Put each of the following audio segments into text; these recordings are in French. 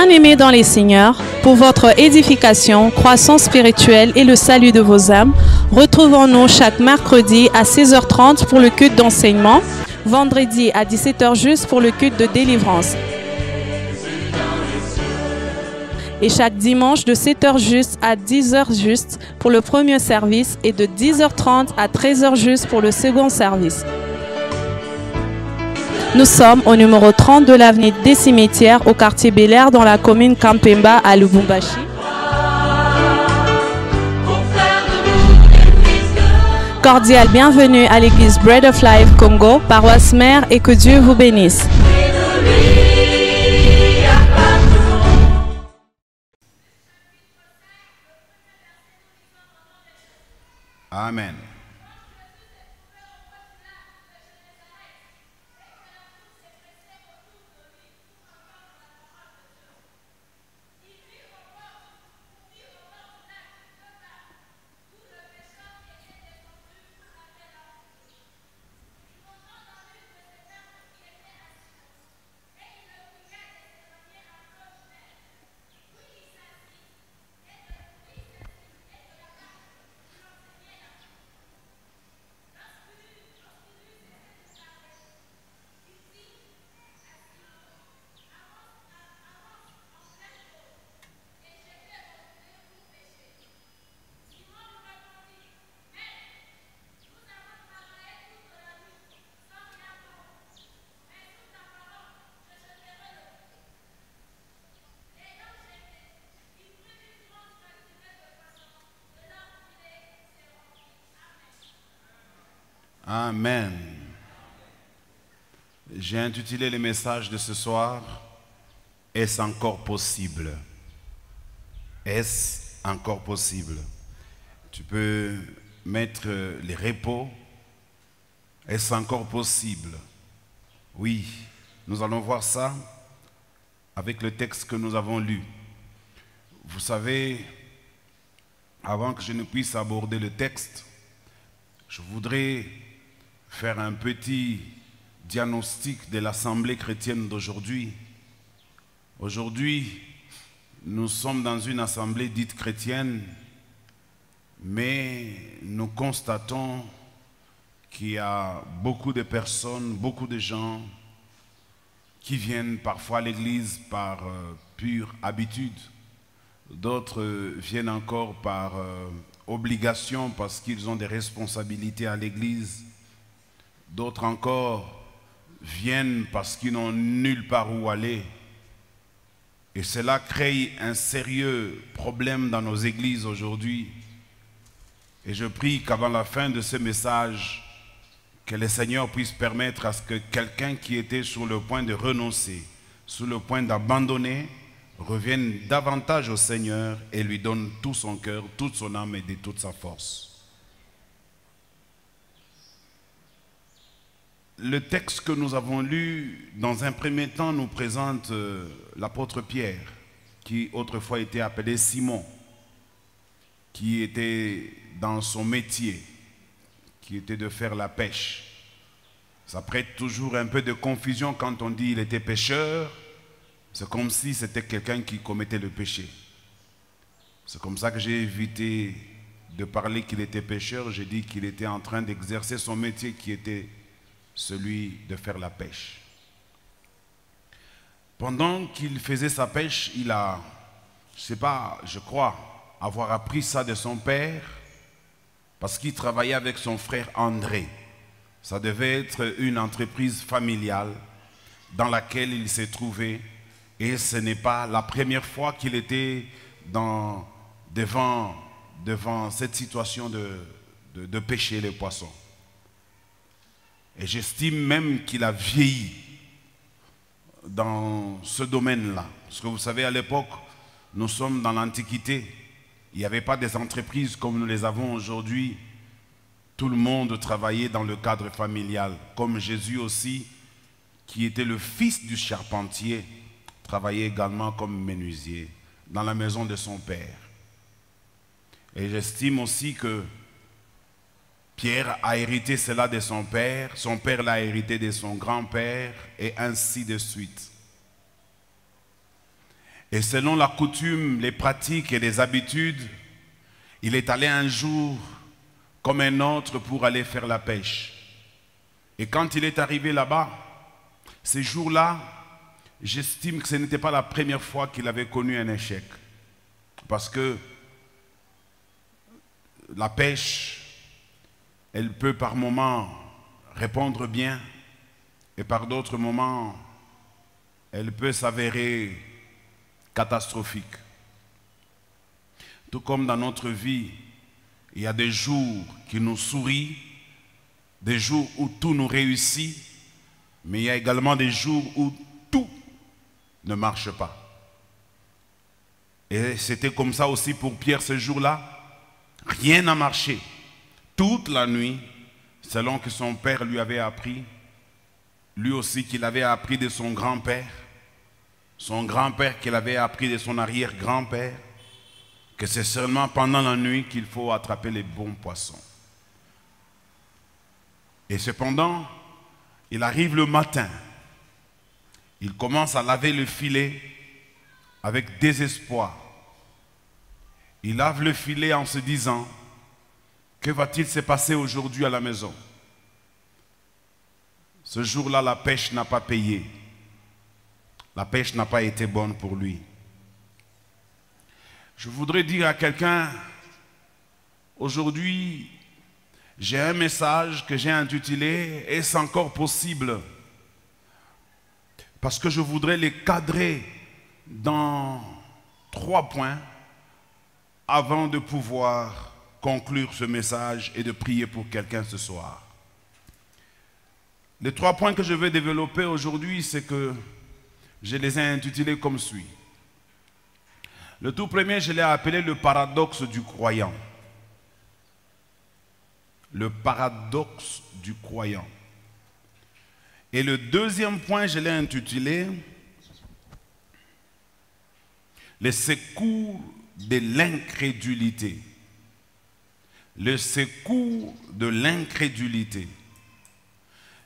Bien-aimés dans les Seigneurs, pour votre édification, croissance spirituelle et le salut de vos âmes, retrouvons-nous chaque mercredi à 16h30 pour le culte d'enseignement, vendredi à 17h juste pour le culte de délivrance. Et chaque dimanche de 7h juste à 10h juste pour le premier service et de 10h30 à 13h juste pour le second service. Nous sommes au numéro 30 de l'avenue des Cimetières au quartier Bel-Air dans la commune Kampemba à Lubumbashi. Cordial bienvenue à l'église Bread of Life Congo, paroisse mère, et que Dieu vous bénisse. Amen. Amen. J'ai intitulé le message de ce soir, « Est-ce encore possible ?» Est-ce encore possible? Tu peux mettre les repos. Est-ce encore possible? Oui, nous allons voir ça avec le texte que nous avons lu. Vous savez, avant que je ne puisse aborder le texte, je voudrais faire un petit diagnostic de l'Assemblée chrétienne d'aujourd'hui. Aujourd'hui, nous sommes dans une assemblée dite chrétienne, mais nous constatons qu'il y a beaucoup de personnes, beaucoup de gens qui viennent parfois à l'église par pure habitude. D'autres viennent encore par obligation parce qu'ils ont des responsabilités à l'église. D'autres encore viennent parce qu'ils n'ont nulle part où aller. Et cela crée un sérieux problème dans nos églises aujourd'hui. Et je prie qu'avant la fin de ce message, que le Seigneur puisse permettre à ce que quelqu'un qui était sur le point de renoncer, sur le point d'abandonner, revienne davantage au Seigneur et lui donne tout son cœur, toute son âme et de toute sa force. Le texte que nous avons lu, dans un premier temps, nous présente l'apôtre Pierre, qui autrefois était appelé Simon, qui était dans son métier, qui était de faire la pêche. Ça prête toujours un peu de confusion quand on dit qu'il était pêcheur. C'est comme si c'était quelqu'un qui commettait le péché. C'est comme ça que j'ai évité de parler qu'il était pêcheur. J'ai dit qu'il était en train d'exercer son métier qui était celui de faire la pêche. Pendant qu'il faisait sa pêche, il a, je crois, avoir appris ça de son père, parce qu'il travaillait avec son frère André. Ça devait être une entreprise familiale dans laquelle il s'est trouvé. Et ce n'est pas la première fois qu'il était devant cette situation de pêcher les poissons. Et j'estime même qu'il a vieilli dans ce domaine-là. Parce que vous savez, à l'époque, nous sommes dans l'Antiquité. Il n'y avait pas des entreprises comme nous les avons aujourd'hui. Tout le monde travaillait dans le cadre familial. Comme Jésus aussi, qui était le fils du charpentier, travaillait également comme menuisier dans la maison de son père. Et j'estime aussi que Pierre a hérité cela de son père l'a hérité de son grand-père, et ainsi de suite. Et selon la coutume, les pratiques et les habitudes, il est allé un jour comme un autre pour aller faire la pêche. Et quand il est arrivé là-bas, ces jours-là, j'estime que ce n'était pas la première fois qu'il avait connu un échec. Parce que la pêche, elle peut par moments répondre bien et par d'autres moments, elle peut s'avérer catastrophique. Tout comme dans notre vie, il y a des jours qui nous sourient, des jours où tout nous réussit, mais il y a également des jours où tout ne marche pas. Et c'était comme ça aussi pour Pierre ce jour-là. Rien n'a marché. Toute la nuit, selon que son père lui avait appris, lui aussi qu'il avait appris de son grand-père qu'il avait appris de son arrière-grand-père, que c'est seulement pendant la nuit qu'il faut attraper les bons poissons. Et cependant, il arrive le matin, il commence à laver le filet avec désespoir. Il lave le filet en se disant, que va-t-il se passer aujourd'hui à la maison? Ce jour-là, la pêche n'a pas payé. La pêche n'a pas été bonne pour lui. Je voudrais dire à quelqu'un, aujourd'hui, j'ai un message que j'ai intitulé « Est-ce encore possible ?» Parce que je voudrais les cadrer dans 3 points avant de pouvoir conclure ce message et de prier pour quelqu'un ce soir. Les 3 points que je vais développer aujourd'hui, c'est que je les ai intitulés comme suit. Le tout premier, je l'ai appelé le paradoxe du croyant. Le paradoxe du croyant. Et le deuxième point, je l'ai intitulé les secours de l'incrédulité. Le secours de l'incrédulité.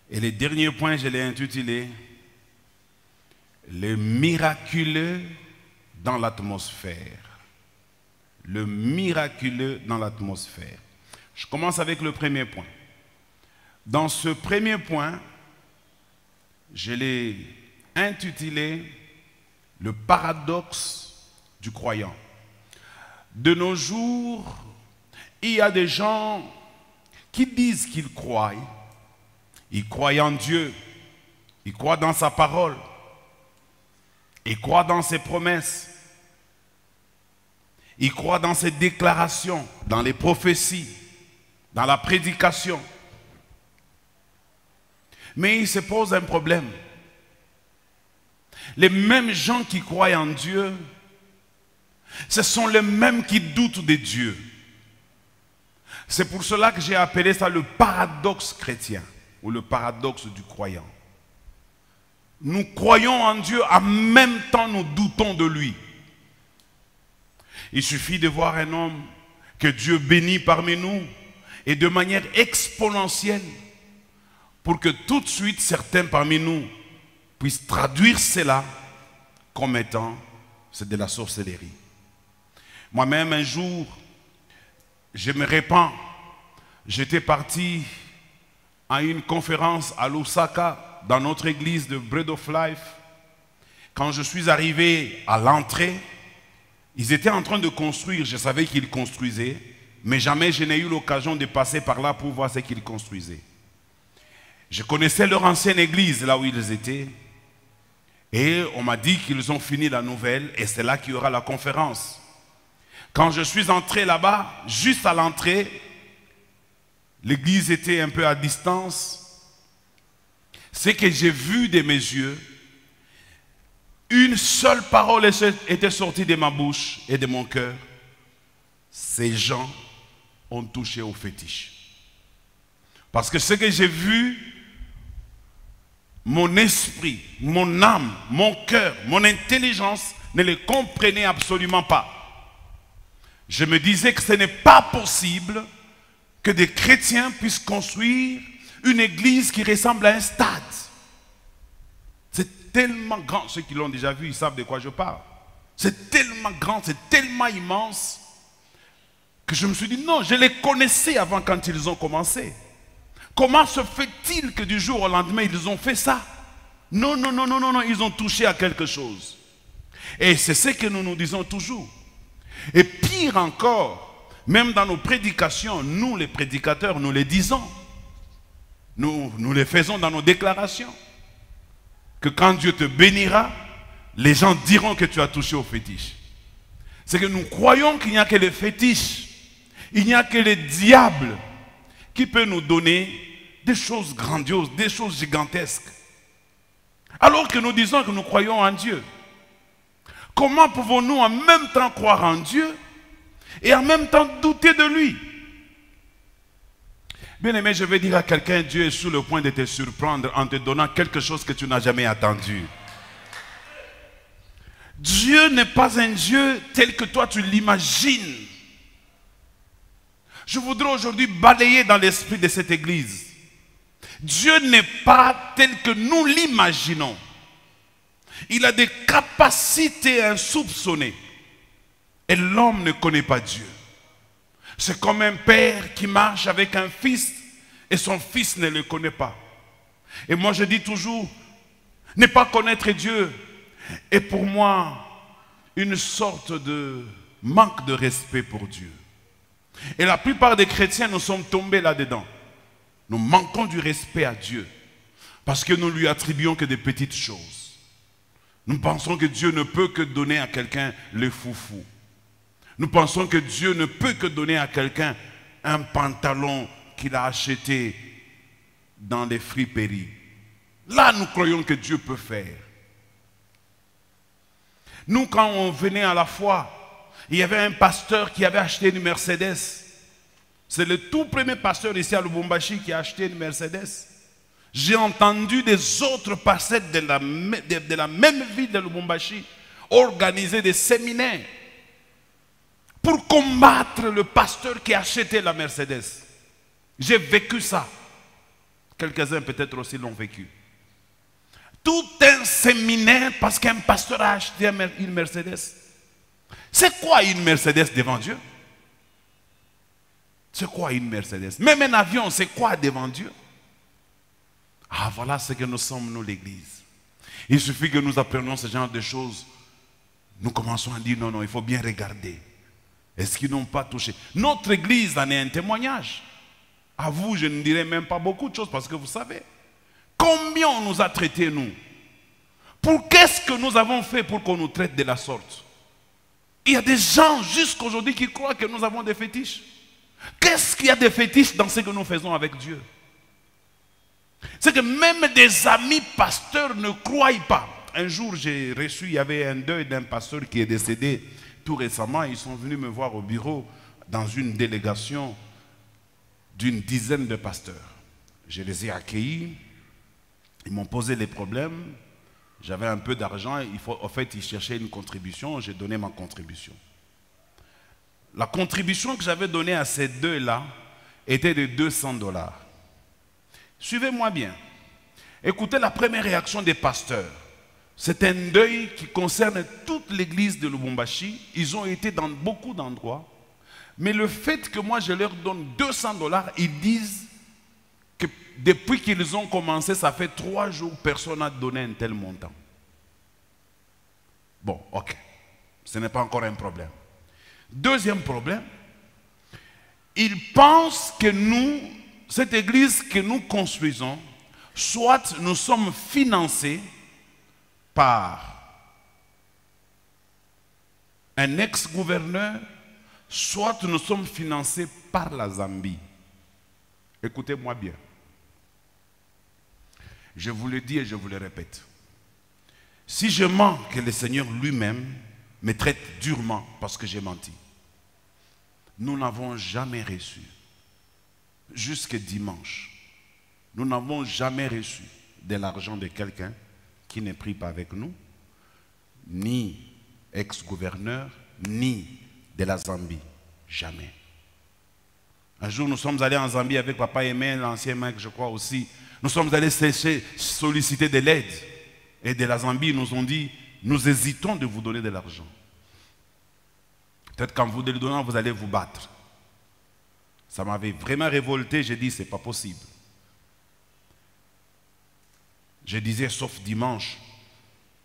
Et le dernier point, je l'ai intitulé le miraculeux dans l'atmosphère. Le miraculeux dans l'atmosphère. Je commence avec le premier point. Dans ce premier point, je l'ai intitulé le paradoxe du croyant. De nos jours, il y a des gens qui disent qu'ils croient. Ils croient en Dieu, ils croient dans sa parole, ils croient dans ses promesses, ils croient dans ses déclarations, dans les prophéties, dans la prédication. Mais il se pose un problème. Les mêmes gens qui croient en Dieu, ce sont les mêmes qui doutent de Dieu. C'est pour cela que j'ai appelé ça le paradoxe chrétien ou le paradoxe du croyant. Nous croyons en Dieu, en même temps nous doutons de lui. Il suffit de voir un homme que Dieu bénit parmi nous et de manière exponentielle pour que tout de suite certains parmi nous puissent traduire cela comme étant c'est de la sorcellerie. Moi-même un jour, je me répands, j'étais parti à une conférence à Lusaka dans notre église de Bread of Life. Quand je suis arrivé à l'entrée, ils étaient en train de construire, je savais qu'ils construisaient, mais jamais je n'ai eu l'occasion de passer par là pour voir ce qu'ils construisaient. Je connaissais leur ancienne église, là où ils étaient, et on m'a dit qu'ils ont fini la nouvelle, et c'est là qu'il y aura la conférence. Quand je suis entré là-bas, juste à l'entrée, l'église était un peu à distance. Ce que j'ai vu de mes yeux, une seule parole était sortie de ma bouche et de mon cœur. Ces gens ont touché au fétiche. Parce que ce que j'ai vu, mon esprit, mon âme, mon cœur, mon intelligence ne les comprenait absolument pas. Je me disais que ce n'est pas possible que des chrétiens puissent construire une église qui ressemble à un stade. C'est tellement grand. Ceux qui l'ont déjà vu, ils savent de quoi je parle. C'est tellement grand, c'est tellement immense que je me suis dit non, je les connaissais avant quand ils ont commencé. Comment se fait-il que du jour au lendemain ils ont fait ça? Non, non, non, non, non, non, ils ont touché à quelque chose. Et c'est ce que nous nous disons toujours. Et pire encore, même dans nos prédications, nous les prédicateurs, nous les disons. Nous les faisons dans nos déclarations. Que quand Dieu te bénira, les gens diront que tu as touché au fétiche. C'est que nous croyons qu'il n'y a que les fétiches, il n'y a que les diables qui peuvent nous donner des choses grandioses, des choses gigantesques. Alors que nous disons que nous croyons en Dieu. Comment pouvons-nous en même temps croire en Dieu et en même temps douter de lui? Bien-aimé, je vais dire à quelqu'un, Dieu est sur le point de te surprendre en te donnant quelque chose que tu n'as jamais attendu. Dieu n'est pas un Dieu tel que toi tu l'imagines. Je voudrais aujourd'hui balayer dans l'esprit de cette église. Dieu n'est pas tel que nous l'imaginons. Il a des capacités insoupçonnées. Et l'homme ne connaît pas Dieu. C'est comme un père qui marche avec un fils et son fils ne le connaît pas. Et moi je dis toujours, ne pas connaître Dieu est pour moi une sorte de manque de respect pour Dieu. Et la plupart des chrétiens, nous sommes tombés là-dedans. Nous manquons du respect à Dieu parce que nous lui attribuons que des petites choses. Nous pensons que Dieu ne peut que donner à quelqu'un le foufou. Nous pensons que Dieu ne peut que donner à quelqu'un un pantalon qu'il a acheté dans les friperies. Là, nous croyons que Dieu peut faire. Nous, quand on venait à la foi, il y avait un pasteur qui avait acheté une Mercedes. C'est le tout premier pasteur ici à Lubumbashi qui a acheté une Mercedes. J'ai entendu des autres pasteurs de la même ville de Lubumbashi organiser des séminaires pour combattre le pasteur qui a acheté la Mercedes. J'ai vécu ça. Quelques-uns peut-être aussi l'ont vécu. Tout un séminaire parce qu'un pasteur a acheté une Mercedes. C'est quoi une Mercedes devant Dieu? C'est quoi une Mercedes? Même un avion, c'est quoi devant Dieu? Ah, voilà ce que nous sommes, nous, l'Église. Il suffit que nous apprenions ce genre de choses. Nous commençons à dire, non, non, il faut bien regarder. Est-ce qu'ils n'ont pas touché? Notre Église en est un témoignage. À vous, je ne dirai même pas beaucoup de choses parce que vous savez. Combien on nous a traités, nous? Qu'est-ce que nous avons fait pour qu'on nous traite de la sorte? Il y a des gens jusqu'à aujourd'hui qui croient que nous avons des fétiches. Qu'est-ce qu'il y a de fétiches dans ce que nous faisons avec Dieu? C'est que même des amis pasteurs ne croient pas. Un jour, j'ai reçu, il y avait un deuil d'un pasteur qui est décédé tout récemment. Ils sont venus me voir au bureau dans une délégation d'une dizaine de pasteurs. Je les ai accueillis. Ils m'ont posé les problèmes. J'avais un peu d'argent. En fait, ils cherchaient une contribution. J'ai donné ma contribution. La contribution que j'avais donnée à ces deux-là était de $200. Suivez-moi bien. Écoutez la première réaction des pasteurs. C'est un deuil qui concerne toute l'église de Lubumbashi. Ils ont été dans beaucoup d'endroits. Mais le fait que moi je leur donne $200, ils disent que depuis qu'ils ont commencé, ça fait 3 jours, personne n'a donné un tel montant. Bon, ok. Ce n'est pas encore un problème. Deuxième problème, ils pensent que nous, cette église que nous construisons, soit nous sommes financés par un ex-gouverneur, soit nous sommes financés par la Zambie. Écoutez-moi bien. Je vous le dis et je vous le répète. Si je mens, que le Seigneur lui-même me traite durement parce que j'ai menti. Nous n'avons jamais reçu, jusqu'à dimanche, nous n'avons jamais reçu de l'argent de quelqu'un qui ne prie pas avec nous, ni ex-gouverneur, ni de la Zambie. Jamais. Un jour, nous sommes allés en Zambie avec Papa Aimé, l'ancien mec, je crois aussi. Nous sommes allés solliciter de l'aide. Et de la Zambie, ils nous ont dit, nous hésitons de vous donner de l'argent. Peut-être qu'en vous le donnant, vous allez vous battre. Ça m'avait vraiment révolté, j'ai dit, c'est pas possible. Je disais, sauf dimanche.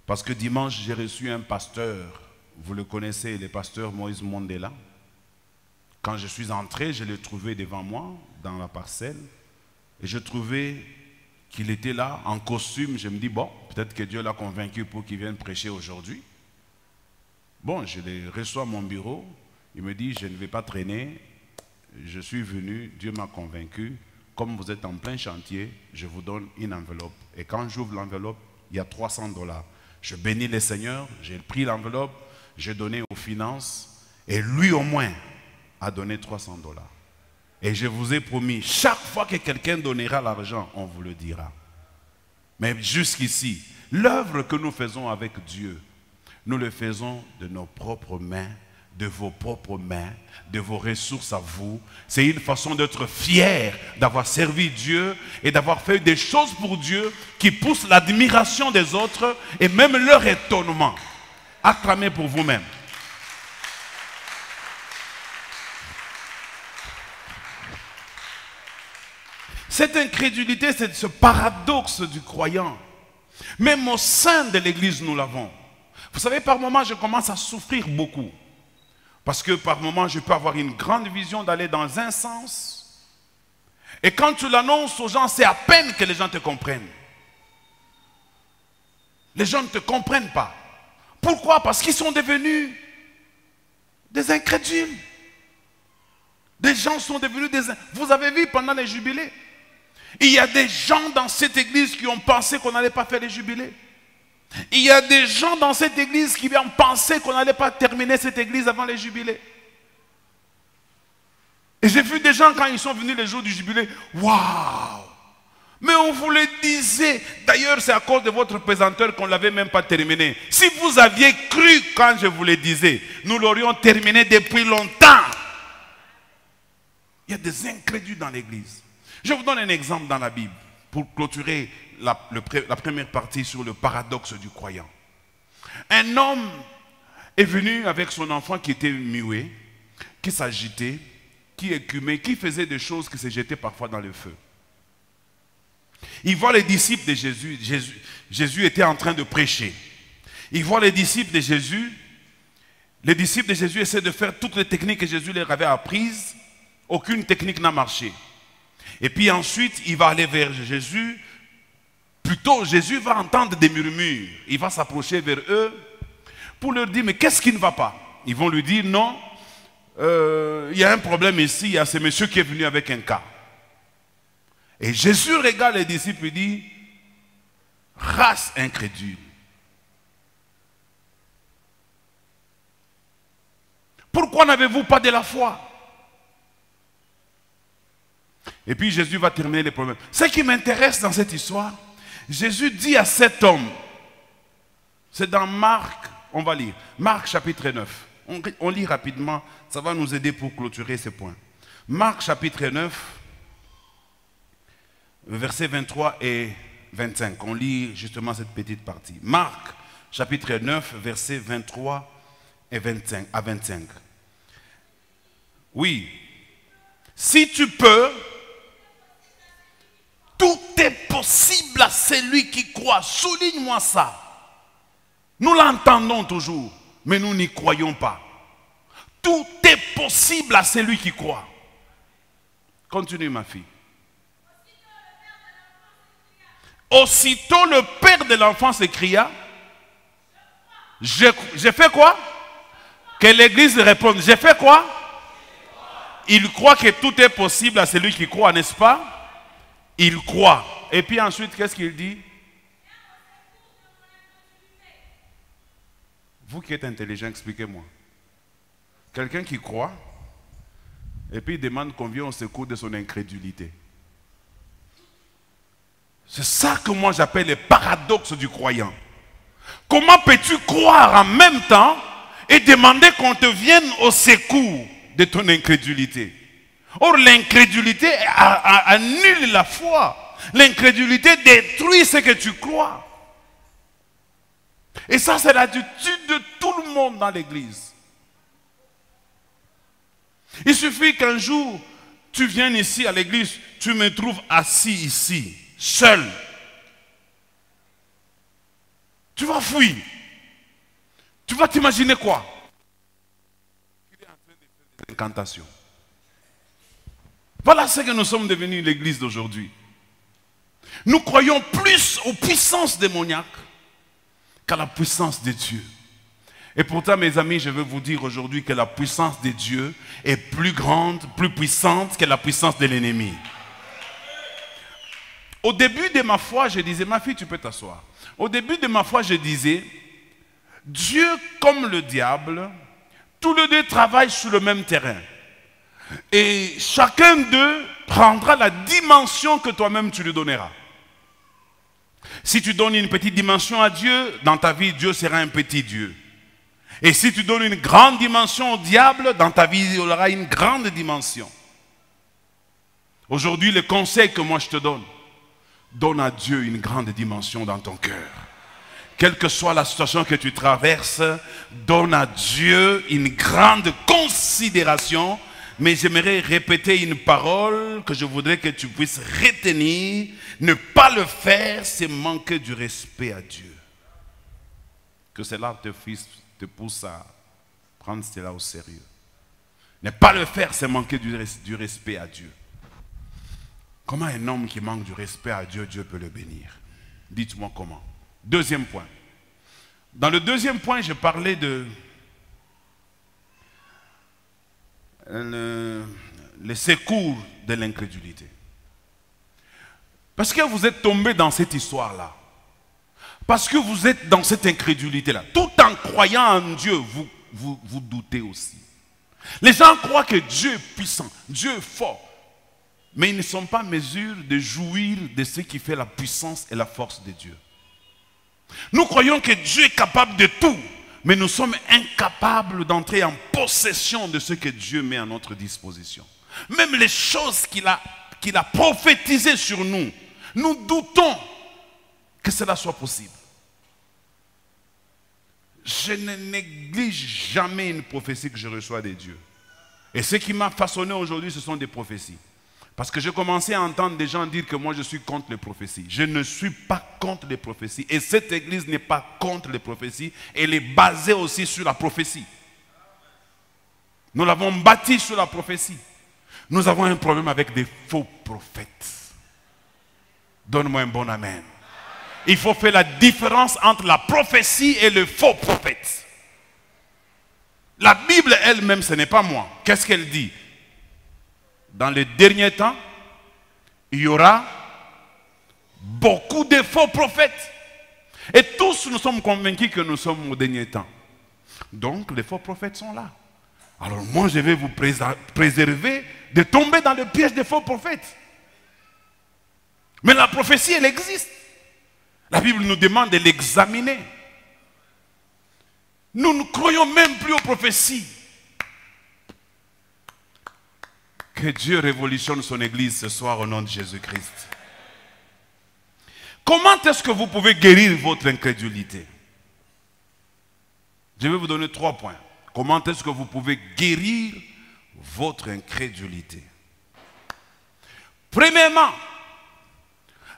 Parce que dimanche, j'ai reçu un pasteur, vous le connaissez, le pasteur Moïse Mondela. Quand je suis entré, je l'ai trouvé devant moi, dans la parcelle. Et je trouvais qu'il était là, en costume. Je me dis, bon, peut-être que Dieu l'a convaincu pour qu'il vienne prêcher aujourd'hui. Bon, je le reçois à mon bureau. Il me dit, je ne vais pas traîner. Je suis venu, Dieu m'a convaincu. Comme vous êtes en plein chantier, je vous donne une enveloppe. Et quand j'ouvre l'enveloppe, il y a 300 $. Je bénis le Seigneur, j'ai pris l'enveloppe, j'ai donné aux finances. Et lui au moins a donné 300 $. Et je vous ai promis, chaque fois que quelqu'un donnera l'argent, on vous le dira. Mais jusqu'ici, l'œuvre que nous faisons avec Dieu, nous le faisons de nos propres mains, de vos propres mains, de vos ressources à vous. C'est une façon d'être fier d'avoir servi Dieu et d'avoir fait des choses pour Dieu qui poussent l'admiration des autres et même leur étonnement. Acclamez pour vous-même. Cette incrédulité, c'est ce paradoxe du croyant. Même au sein de l'église, nous l'avons. Vous savez, par moments, je commence à souffrir beaucoup. Parce que par moments, je peux avoir une grande vision d'aller dans un sens. Et quand tu l'annonces aux gens, c'est à peine que les gens te comprennent. Les gens ne te comprennent pas. Pourquoi? Parce qu'ils sont devenus des incrédules. Des gens sont devenus des... Vous avez vu pendant les jubilés, il y a des gens dans cette église qui ont pensé qu'on n'allait pas faire les jubilés. Il y a des gens dans cette église qui ont pensé qu'on n'allait pas terminer cette église avant les jubilés. Et j'ai vu des gens quand ils sont venus les jours du jubilé, waouh! Mais on vous le disait. D'ailleurs, c'est à cause de votre présenteur qu'on ne l'avait même pas terminé. Si vous aviez cru quand je vous le disais, nous l'aurions terminé depuis longtemps. Il y a des incrédules dans l'église. Je vous donne un exemple dans la Bible pour clôturer la première partie sur le paradoxe du croyant. Un homme est venu avec son enfant qui était muet, qui s'agitait, qui écumait, qui faisait des choses qui se jetaient parfois dans le feu. Il voit les disciples de Jésus. Jésus était en train de prêcher. Il voit les disciples de Jésus. Les disciples de Jésus essaient de faire toutes les techniques que Jésus leur avait apprises. Aucune technique n'a marché. Et puis ensuite, il va aller vers Jésus. Plutôt, Jésus va entendre des murmures. Il va s'approcher vers eux pour leur dire, mais qu'est-ce qui ne va pas? Ils vont lui dire, non, il y a un problème ici, il y a ce monsieur qui est venu avec un cas. Et Jésus regarde les disciples et dit, race incrédule. Pourquoi n'avez-vous pas de la foi? Et puis Jésus va terminer les problèmes. Ce qui m'intéresse dans cette histoire, Jésus dit à cet homme, c'est dans Marc, on va lire, Marc chapitre 9. On lit rapidement, ça va nous aider pour clôturer ce point. Marc chapitre 9, versets 23 et 25. On lit justement cette petite partie. Marc chapitre 9, versets 23 et 25 à 25. Oui, si tu peux, tout est possible à celui qui croit. Souligne-moi ça. Nous l'entendons toujours, mais nous n'y croyons pas. Tout est possible à celui qui croit. Continue, ma fille. Aussitôt le père de l'enfant s'écria, j'ai fait quoi? Que l'église réponde, j'ai fait quoi? Il croit que tout est possible à celui qui croit, n'est-ce pas? Il croit. Et puis ensuite, qu'est-ce qu'il dit? Vous qui êtes intelligent, expliquez-moi. Quelqu'un qui croit, et puis il demande qu'on vienne au secours de son incrédulité. C'est ça que moi j'appelle le paradoxe du croyant. Comment peux-tu croire en même temps et demander qu'on te vienne au secours de ton incrédulité? Or, l'incrédulité annule la foi. L'incrédulité détruit ce que tu crois. Et ça, c'est l'attitude de tout le monde dans l'église. Il suffit qu'un jour, tu viennes ici à l'église, tu me trouves assis ici, seul. Tu vas fuir. Tu vas t'imaginer quoi? Il est en train de faire des incantations. Voilà ce que nous sommes devenus l'église d'aujourd'hui. Nous croyons plus aux puissances démoniaques qu'à la puissance de Dieu. Et pourtant, mes amis, je veux vous dire aujourd'hui que la puissance de Dieu est plus grande, plus puissante que la puissance de l'ennemi. Au début de ma foi, je disais, ma fille, tu peux t'asseoir. Au début de ma foi, je disais, Dieu comme le diable, tous les deux travaillent sur le même terrain. Et chacun d'eux prendra la dimension que toi-même tu lui donneras. Si tu donnes une petite dimension à Dieu, dans ta vie, Dieu sera un petit Dieu. Et si tu donnes une grande dimension au diable, dans ta vie, il y aura une grande dimension. Aujourd'hui, le conseil que moi je te donne, donne à Dieu une grande dimension dans ton cœur. Quelle que soit la situation que tu traverses, donne à Dieu une grande considération. Mais j'aimerais répéter une parole que je voudrais que tu puisses retenir. Ne pas le faire, c'est manquer du respect à Dieu. Que cela te pousse à prendre cela au sérieux. Ne pas le faire, c'est manquer du respect à Dieu. Comment un homme qui manque du respect à Dieu, Dieu peut le bénir? Dites-moi comment. Deuxième point. Dans le deuxième point, je parlais de le secours de l'incrédulité. Parce que vous êtes tombé dans cette histoire-là. Parce que vous êtes dans cette incrédulité-là. Tout en croyant en Dieu, vous doutez aussi. Les gens croient que Dieu est puissant, Dieu est fort. Mais ils ne sont pas en mesure de jouir de ce qui fait la puissance et la force de Dieu. Nous croyons que Dieu est capable de tout. Mais nous sommes incapables d'entrer en possession de ce que Dieu met à notre disposition. Même les choses qu'il a prophétisées sur nous, nous doutons que cela soit possible. Je ne néglige jamais une prophétie que je reçois de Dieu. Et ce qui m'a façonné aujourd'hui, ce sont des prophéties. Parce que j'ai commencé à entendre des gens dire que moi je suis contre les prophéties. Je ne suis pas contre les prophéties. Et cette église n'est pas contre les prophéties. Elle est basée aussi sur la prophétie. Nous l'avons bâtie sur la prophétie. Nous avons un problème avec des faux prophètes. Donne-moi un bon amen. Il faut faire la différence entre la prophétie et le faux prophète. La Bible elle-même, ce n'est pas moi. Qu'est-ce qu'elle dit? Dans les derniers temps, il y aura beaucoup de faux prophètes. Et tous nous sommes convaincus que nous sommes au dernier temps. Donc les faux prophètes sont là. Alors moi je vais vous préserver de tomber dans le piège des faux prophètes. Mais la prophétie elle existe. La Bible nous demande de l'examiner. Nous ne croyons même plus aux prophéties. Que Dieu révolutionne son église ce soir au nom de Jésus-Christ. Comment est-ce que vous pouvez guérir votre incrédulité? Je vais vous donner 3 points. Comment est-ce que vous pouvez guérir votre incrédulité? Premièrement,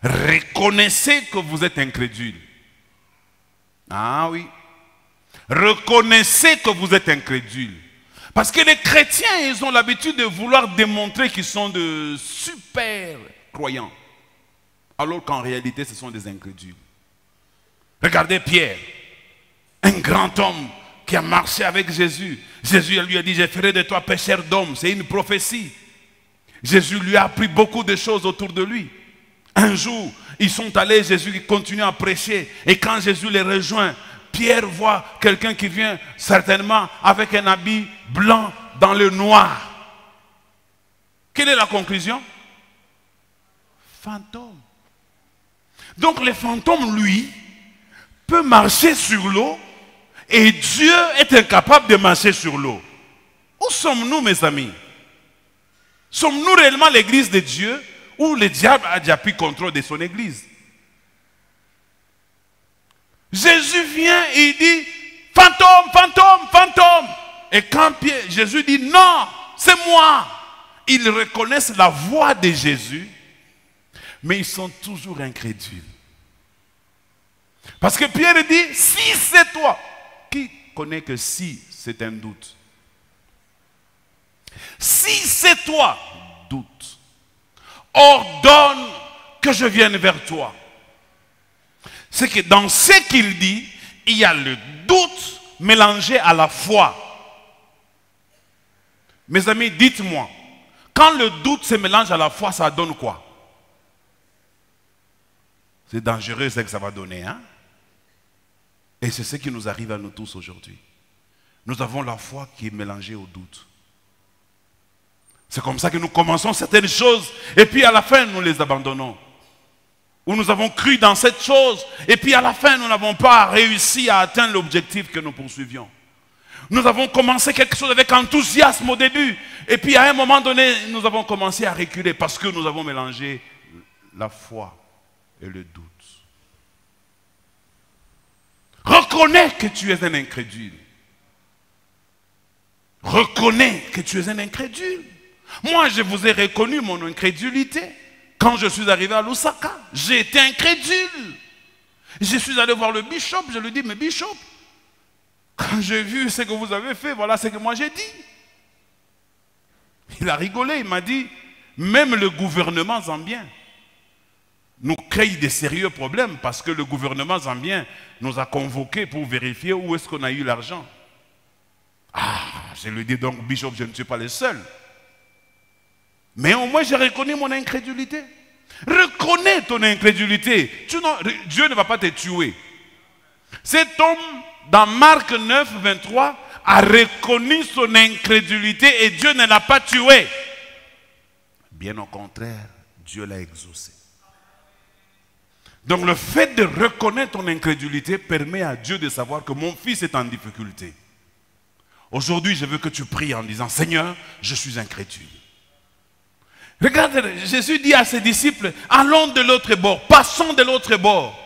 reconnaissez que vous êtes incrédule. Ah oui. Reconnaissez que vous êtes incrédule. Parce que les chrétiens, ils ont l'habitude de vouloir démontrer qu'ils sont de super croyants. Alors qu'en réalité, ce sont des incrédules. Regardez Pierre, un grand homme qui a marché avec Jésus. Jésus lui a dit, je ferai de toi pécheur d'hommes. C'est une prophétie. Jésus lui a appris beaucoup de choses autour de lui. Un jour, ils sont allés, Jésus continue à prêcher. Et quand Jésus les rejoint, Pierre voit quelqu'un qui vient certainement avec un habit blanc dans le noir. Quelle est la conclusion? Fantôme. Donc le fantôme, lui, peut marcher sur l'eau et Dieu est incapable de marcher sur l'eau. Où sommes-nous, mes amis? Sommes-nous réellement l'église de Dieu ou le diable a déjà pris contrôle de son église? Jésus vient et il dit, fantôme, fantôme, fantôme. Et quand Jésus dit, non, c'est moi. Ils reconnaissent la voix de Jésus, mais ils sont toujours incrédules. Parce que Pierre dit, si c'est toi. Qui connaît que si c'est un doute? Si c'est toi, doute. Ordonne que je vienne vers toi. C'est que dans ce qu'il dit, il y a le doute mélangé à la foi. Mes amis, dites-moi, quand le doute se mélange à la foi, ça donne quoi? C'est dangereux ce que ça va donner, hein? Et c'est ce qui nous arrive à nous tous aujourd'hui. Nous avons la foi qui est mélangée au doute. C'est comme ça que nous commençons certaines choses et puis à la fin nous les abandonnons. Ou nous avons cru dans cette chose et puis à la fin nous n'avons pas réussi à atteindre l'objectif que nous poursuivions. Nous avons commencé quelque chose avec enthousiasme au début et puis à un moment donné nous avons commencé à reculer parce que nous avons mélangé la foi et le doute. Reconnais que tu es un incrédule. Reconnais que tu es un incrédule. Moi, je vous ai reconnu mon incrédulité. Quand je suis arrivé à Lusaka, j'ai été incrédule. Je suis allé voir le bishop, je lui ai dit, mais bishop, quand j'ai vu ce que vous avez fait, voilà ce que moi j'ai dit. Il a rigolé, il m'a dit, même le gouvernement zambien nous crée des sérieux problèmes parce que le gouvernement zambien nous a convoqués pour vérifier où est-ce qu'on a eu l'argent. Ah, je lui ai dit donc, bishop, je ne suis pas le seul. Mais au moins j'ai reconnu mon incrédulité. Reconnais ton incrédulité. Dieu ne va pas te tuer. Cet homme, dans Marc 9, 23, a reconnu son incrédulité et Dieu ne l'a pas tué. Bien au contraire, Dieu l'a exaucé. Donc le fait de reconnaître ton incrédulité permet à Dieu de savoir que mon fils est en difficulté. Aujourd'hui, je veux que tu pries en disant, Seigneur, je suis incrédule. Regarde, Jésus dit à ses disciples, allons de l'autre bord, passons de l'autre bord.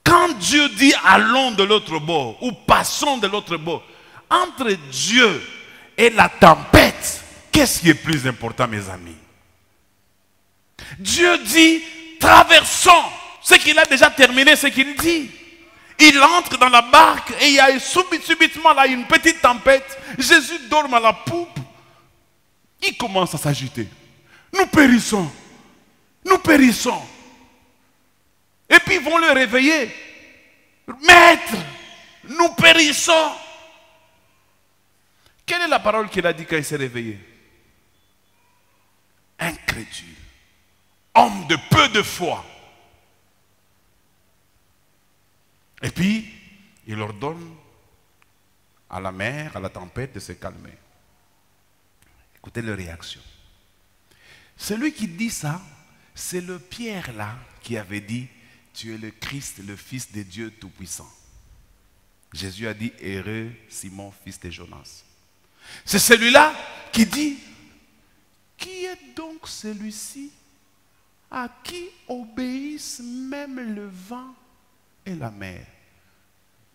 Quand Dieu dit allons de l'autre bord ou passons de l'autre bord, entre Dieu et la tempête, qu'est-ce qui est plus important, mes amis? Dieu dit traversons, ce qu'il a déjà terminé, ce qu'il dit. Il entre dans la barque et il y a subitement là une petite tempête. Jésus dort à la poupe. Il commence à s'agiter. Nous périssons. Nous périssons. Et puis ils vont le réveiller. Maître, nous périssons. Quelle est la parole qu'il a dit quand il s'est réveillé? Incrédule. Homme de peu de foi. Et puis, il ordonne à la mer, à la tempête de se calmer. Écoutez leur réaction. Celui qui dit ça, c'est le Pierre là qui avait dit, tu es le Christ, le Fils de Dieu Tout-Puissant. Jésus a dit, heureux Simon, fils de Jonas. C'est celui-là qui dit, qui est donc celui-ci à qui obéissent même le vent et la mer?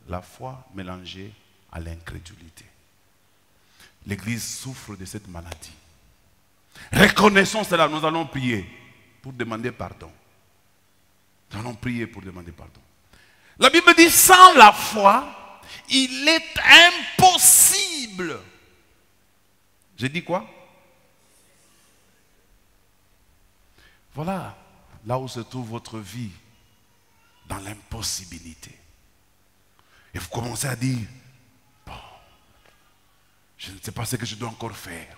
La foi mélangée à l'incrédulité. L'Église souffre de cette maladie. Reconnaissons cela, nous allons prier pour demander pardon. Nous allons prier pour demander pardon. La Bible dit, sans la foi, il est impossible. J'ai dit quoi? Voilà là où se trouve votre vie, dans l'impossibilité. Et vous commencez à dire, bon, je ne sais pas ce que je dois encore faire.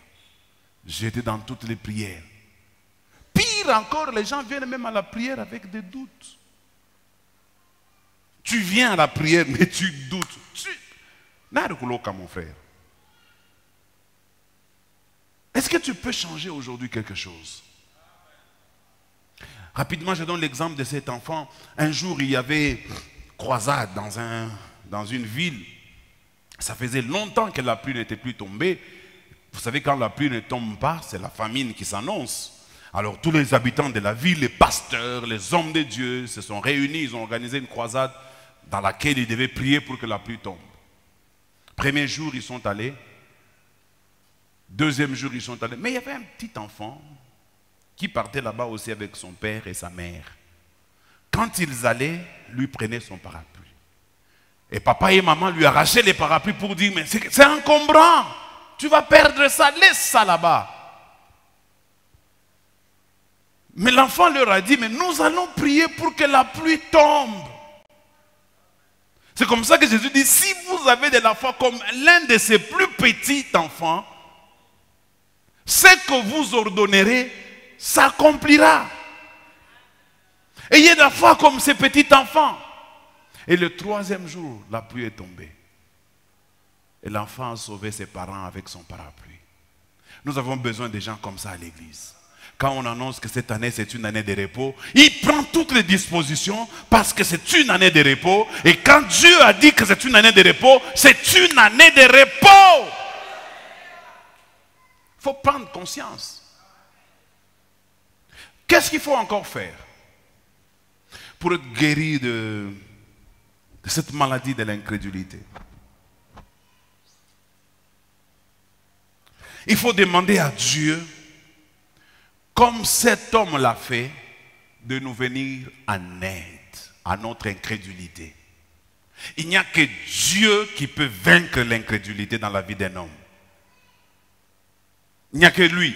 J'ai été dans toutes les prières. Pire encore, les gens viennent même à la prière avec des doutes. Tu viens à la prière, mais tu doutes. Mon frère. Est-ce que tu peux changer aujourd'hui quelque chose? Rapidement, je donne l'exemple de cet enfant. Un jour, il y avait croisade dans une ville. Ça faisait longtemps que la pluie n'était plus tombée. Vous savez, quand la pluie ne tombe pas, c'est la famine qui s'annonce. Alors tous les habitants de la ville, les pasteurs, les hommes de Dieu se sont réunis. Ils ont organisé une croisade dans laquelle ils devaient prier pour que la pluie tombe. Premier jour, ils sont allés. Deuxième jour, ils sont allés. Mais il y avait un petit enfant qui partait là-bas aussi avec son père et sa mère. Quand ils allaient, lui prenaient son parapluie. Et papa et maman lui arrachaient les parapluies pour dire, mais c'est encombrant. Tu vas perdre ça, laisse ça là-bas. Mais l'enfant leur a dit, mais nous allons prier pour que la pluie tombe. C'est comme ça que Jésus dit, si vous avez de la foi comme l'un de ces plus petits enfants, ce que vous ordonnerez s'accomplira. Ayez de la foi comme ces petits enfants. Et le troisième jour, la pluie est tombée. Et l'enfant a sauvé ses parents avec son parapluie. Nous avons besoin de gens comme ça à l'église. Quand on annonce que cette année c'est une année de repos, il prend toutes les dispositions parce que c'est une année de repos. Et quand Dieu a dit que c'est une année de repos, c'est une année de repos. Il faut prendre conscience. Qu'est-ce qu'il faut encore faire pour être guéri de cette maladie de l'incrédulité? Il faut demander à Dieu, comme cet homme l'a fait, de nous venir en aide à notre incrédulité. Il n'y a que Dieu qui peut vaincre l'incrédulité dans la vie d'un homme. Il n'y a que lui.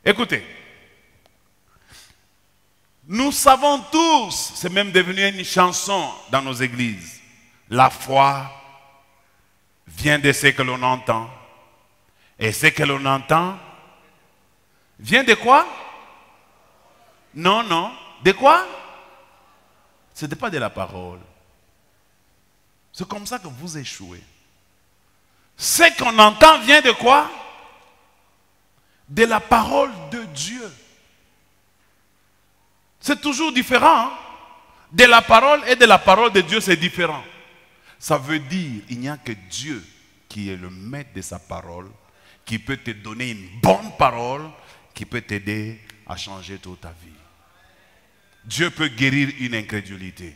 Écoutez, nous savons tous, c'est même devenu une chanson dans nos églises, la foi vient de ce que l'on entend. Et ce que l'on entend vient de quoi? Non, non. De quoi? Ce n'est pas de la parole. C'est comme ça que vous échouez. Ce qu'on entend vient de quoi? De la parole de Dieu. C'est toujours différent. Hein? De la parole et de la parole de Dieu, c'est différent. Ça veut dire qu'il n'y a que Dieu qui est le maître de sa parole, qui peut te donner une bonne parole, qui peut t'aider à changer toute ta vie. Dieu peut guérir une incrédulité.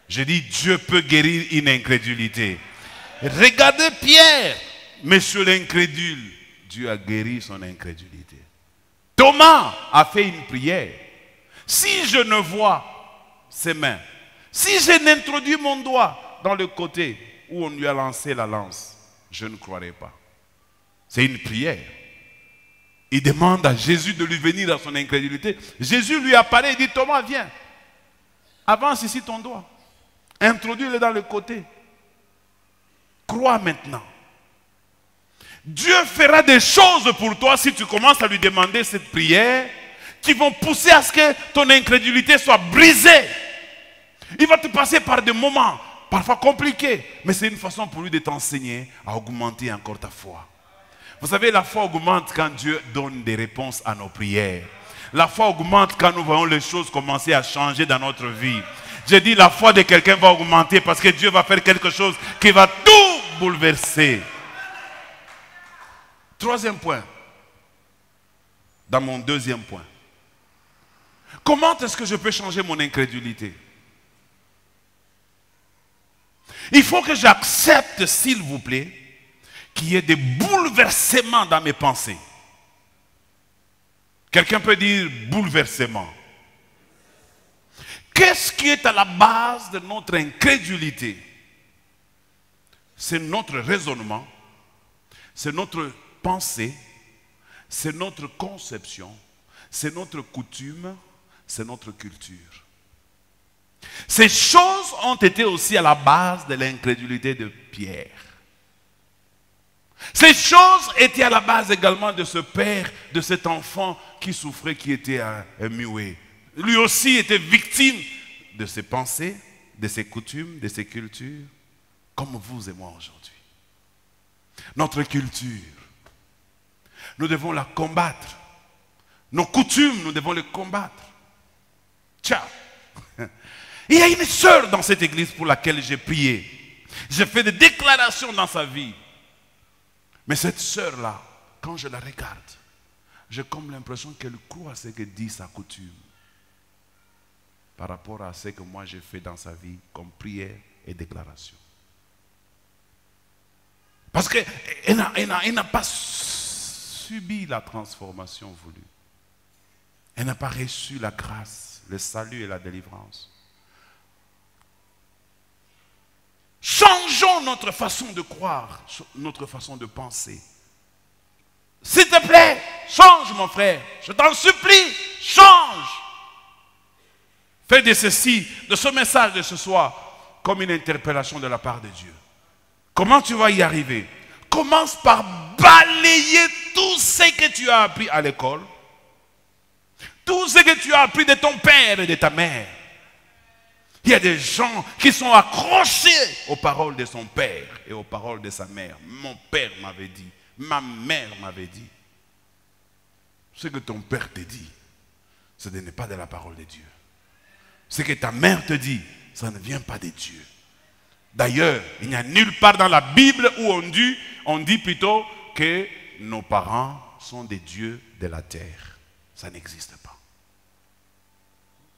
Je dis Dieu peut guérir une incrédulité. Regardez Pierre, monsieur l'incrédule. Dieu a guéri son incrédulité. Thomas a fait une prière. Si je ne vois ses mains, si je n'introduis mon doigt dans le côté où on lui a lancé la lance, je ne croirai pas. C'est une prière. Il demande à Jésus de lui venir à son incrédulité. Jésus lui apparaît et dit, Thomas, viens. Avance ici ton doigt. Introduis-le dans le côté. Crois maintenant. Dieu fera des choses pour toi si tu commences à lui demander cette prière qui vont pousser à ce que ton incrédulité soit brisée. Il va te passer par des moments parfois compliqués, mais c'est une façon pour lui de t'enseigner à augmenter encore ta foi. Vous savez, la foi augmente quand Dieu donne des réponses à nos prières. La foi augmente quand nous voyons les choses commencer à changer dans notre vie. J'ai dit la foi de quelqu'un va augmenter parce que Dieu va faire quelque chose qui va tout bouleverser. Troisième point, dans mon deuxième point. Comment est-ce que je peux changer mon incrédulité? Il faut que j'accepte, s'il vous plaît, qu'il y ait des bouleversements dans mes pensées. Quelqu'un peut dire bouleversement. Qu'est-ce qui est à la base de notre incrédulité? C'est notre raisonnement, c'est notre pensée, c'est notre conception, c'est notre coutume, c'est notre culture. Ces choses ont été aussi à la base de l'incrédulité de Pierre. Ces choses étaient à la base également de ce père, de cet enfant qui souffrait, qui était muet. Lui aussi était victime de ses pensées, de ses coutumes, de ses cultures, comme vous et moi aujourd'hui. Notre culture, nous devons la combattre. Nos coutumes, nous devons les combattre. Ciao. Il y a une sœur dans cette église pour laquelle j'ai prié. J'ai fait des déclarations dans sa vie. Mais cette sœur-là, quand je la regarde, j'ai comme l'impression qu'elle croit à ce que dit sa coutume par rapport à ce que moi j'ai fait dans sa vie comme prière et déclaration. Parce qu'elle n'a pas subi la transformation voulue. Elle n'a pas reçu la grâce, le salut et la délivrance. Changeons notre façon de croire, notre façon de penser. S'il te plaît, change mon frère. Je t'en supplie, change. Fais de ceci, de ce message de ce soir, comme une interpellation de la part de Dieu. Comment tu vas y arriver? Commence par balayer tout ce que tu as appris à l'école. Tout ce que tu as appris de ton père et de ta mère. Il y a des gens qui sont accrochés aux paroles de son père et aux paroles de sa mère. Mon père m'avait dit, ma mère m'avait dit. Ce que ton père te dit, ce n'est pas de la parole de Dieu. Ce que ta mère te dit, ça ne vient pas de Dieu. D'ailleurs, il n'y a nulle part dans la Bible où on dit plutôt que nos parents sont des dieux de la terre. Ça n'existe pas.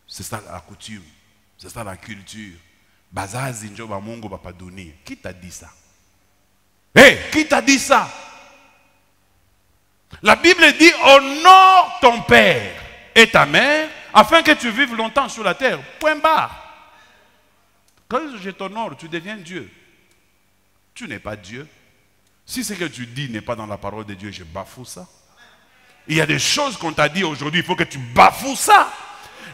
C'est ça la coutume. C'est ça la culture. Bazazi njoba Mungu bapaduni. Qui t'a dit ça? Hé, qui t'a dit ça? La Bible dit honore ton père et ta mère afin que tu vives longtemps sur la terre. Point barre. Quand je t'honore, tu deviens Dieu. Tu n'es pas Dieu. Si ce que tu dis n'est pas dans la parole de Dieu, je bafoue ça. Il y a des choses qu'on t'a dit aujourd'hui, il faut que tu bafoues ça.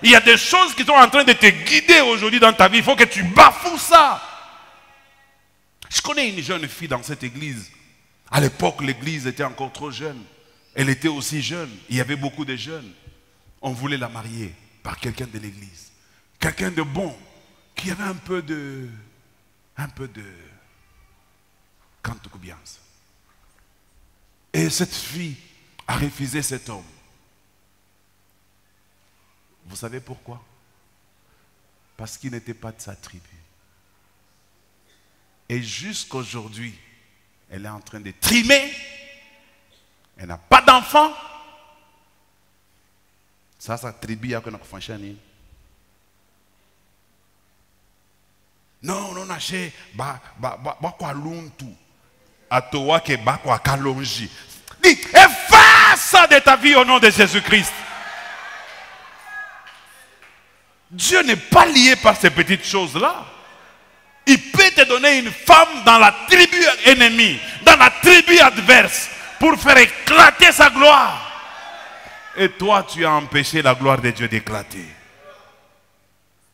Il y a des choses qui sont en train de te guider aujourd'hui dans ta vie, il faut que tu bafoues ça. Je connais une jeune fille dans cette église. À l'époque, l'église était encore trop jeune. Elle était aussi jeune. Il y avait beaucoup de jeunes. On voulait la marier par quelqu'un de l'église. Quelqu'un de bon, qui avait un peu de cantucubiance. Et cette fille a refusé cet homme. Vous savez pourquoi? Parce qu'il n'était pas de sa tribu. Et jusqu'aujourd'hui, elle est en train de trimer. Elle n'a pas d'enfant. Ça, sa tribu a qu'on a fait. Non, non, naché, quoi luntu. À toi que quoi kalonji. Dis, efface ça de ta vie au nom de Jésus-Christ. Dieu n'est pas lié par ces petites choses-là. Il peut te donner une femme dans la tribu ennemie, dans la tribu adverse, pour faire éclater sa gloire. Et toi, tu as empêché la gloire de Dieu d'éclater.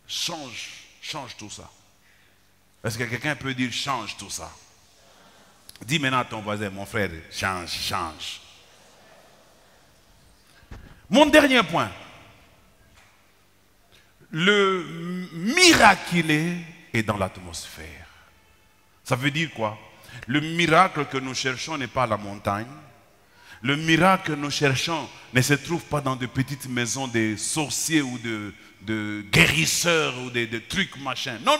Change tout ça. Est-ce que quelqu'un peut dire change tout ça? Dis maintenant à ton voisin, mon frère, change. Mon dernier point. Le miraculé est dans l'atmosphère. Ça veut dire quoi? Le miracle que nous cherchons n'est pas à la montagne. Le miracle que nous cherchons ne se trouve pas dans de petites maisons de sorciers ou de guérisseurs ou de trucs machin. Non.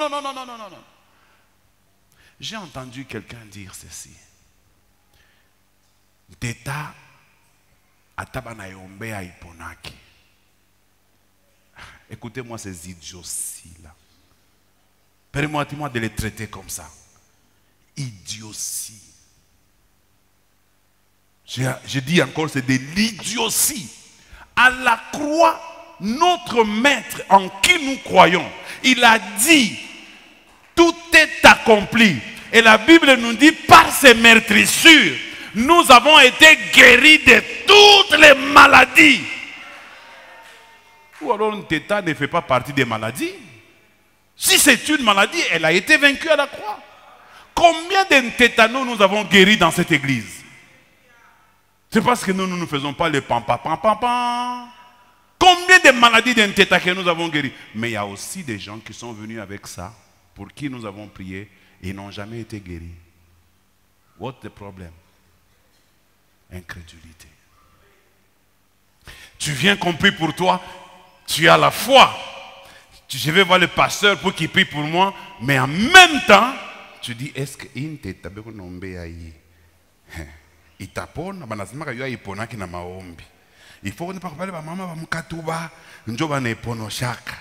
J'ai entendu quelqu'un dire ceci. Teta atabana yombe a iponaki. Écoutez-moi ces idioties-là. Permettez-moi de les traiter comme ça. Idiotie. Je dis encore, c'est de l'idiotie. À la croix, notre maître en qui nous croyons, il a dit, tout est accompli. Et la Bible nous dit, par ses meurtrissures, nous avons été guéris de toutes les maladies. Ou alors un tétat ne fait pas partie des maladies. Si c'est une maladie, elle a été vaincue à la croix. Combien de tétanos nous avons guéris dans cette église? C'est parce que nous ne faisons pas le pam. Combien de maladies d'un tétat que nous avons guéris? Mais il y a aussi des gens qui sont venus avec ça, pour qui nous avons prié, et n'ont jamais été guéris. What's the problem? Incrédulité. Tu viens qu'on prie pour toi, tu as la foi. Je vais voir le pasteur pour qu'il prie pour moi, mais en même temps, tu dis, est-ce que itapona banazimaka yo iponaki na maombi. Il faut ne pas parler ba mama ba mukatuba njoba na ipono shaka.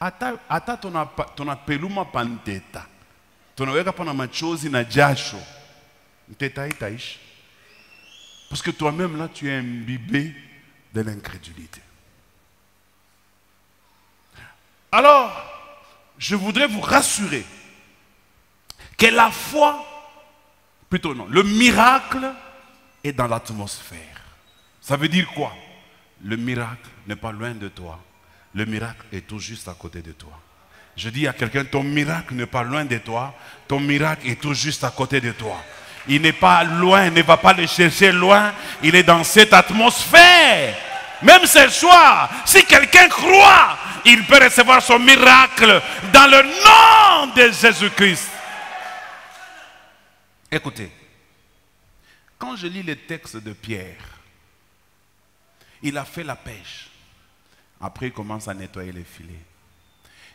Ata tona peluma panteta. Tunaweka pana machozi na jasho. Parce que toi-même, là, tu es imbibé de l'incrédulité. Alors, je voudrais vous rassurer que la foi, plutôt non, le miracle est dans l'atmosphère. Ça veut dire quoi? Le miracle n'est pas loin de toi. Le miracle est tout juste à côté de toi. Je dis à quelqu'un, ton miracle n'est pas loin de toi. Ton miracle est tout juste à côté de toi. Il n'est pas loin, ne va pas le chercher loin. Il est dans cette atmosphère. Même ce soir, si quelqu'un croit, il peut recevoir son miracle dans le nom de Jésus-Christ. Écoutez, quand je lis les textes de Pierre, il a fait la pêche. Après, il commence à nettoyer les filets.